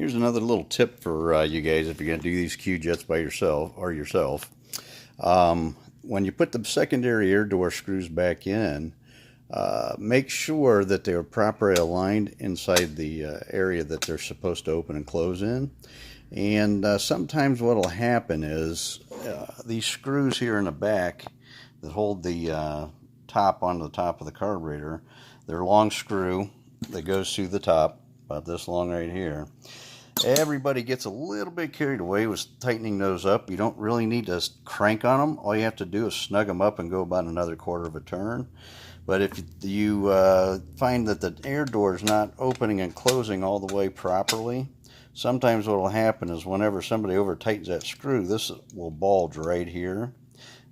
Here's another little tip for you guys if you're going to do these Q-jets by yourself. When you put the secondary air door screws back in, make sure that they're properly aligned inside the area that they're supposed to open and close in. And sometimes what will happen is these screws here in the back that hold the top onto the top of the carburetor, they're a long screw that goes through the top, about this long right here. Everybody gets a little bit carried away with tightening those up. You don't really need to crank on them. All you have to do is snug them up and go about another quarter of a turn. But if you find that the air door is not opening and closing all the way properly, sometimes what will happen is whenever somebody over tightens that screw, this will bulge right here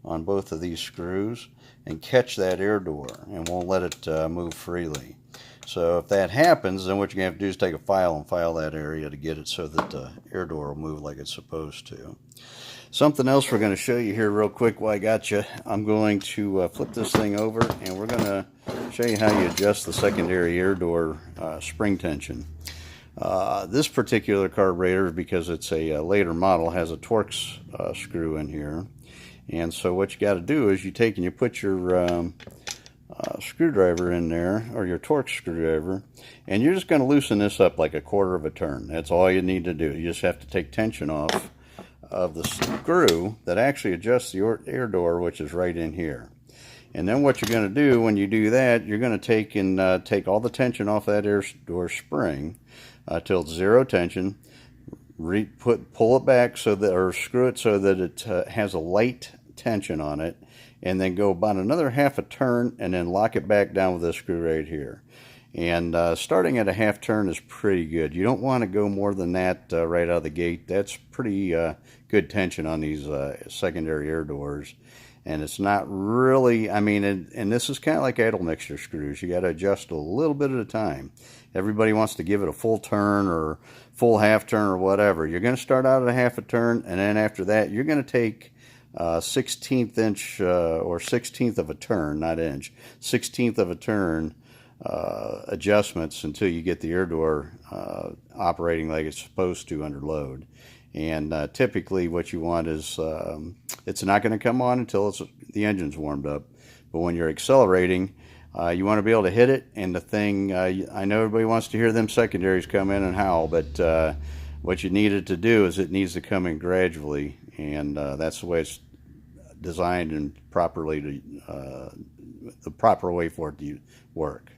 on both of these screws and catch that air door and won't let it move freely. So if that happens, then what you're going to have to do is take a file and file that area to get it so that the air door will move like it's supposed to. Something else we're going to show you here real quick while I got you. I'm going to flip this thing over and we're going to show you how you adjust the secondary air door spring tension. This particular carburetor, because it's a later model, has a Torx screw in here. And so what you got to do is you take and you put your screwdriver in there, or your Torx screwdriver, and you're just going to loosen this up like a quarter of a turn. That's all you need to do. You just have to take tension off of the screw that actually adjusts the air door, which is right in here. And then what you're going to do when you do that, you're going to take all the tension off that air door spring till it's zero tension. Pull it back so that, or screw it so that it has a light tension on it, and then go about another half a turn and then lock it back down with this screw right here. And starting at a half turn is pretty good. You don't want to go more than that right out of the gate. That's pretty good tension on these secondary air doors. And it's not really, I mean, and this is kind of like idle mixture screws. You got to adjust a little bit at a time. Everybody wants to give it a full turn or full half turn or whatever. You're going to start out at a half a turn, and then after that, you're going to take 16th inch or 16th of a turn, not inch, 16th of a turn adjustments until you get the air door operating like it's supposed to under load. And typically what you want is it's not going to come on until the engine's warmed up. But when you're accelerating, you want to be able to hit it, and the thing, I know everybody wants to hear them secondaries come in and howl, but what you need it to do is it needs to come in gradually, and that's the way it's designed and properly the proper way for it to work.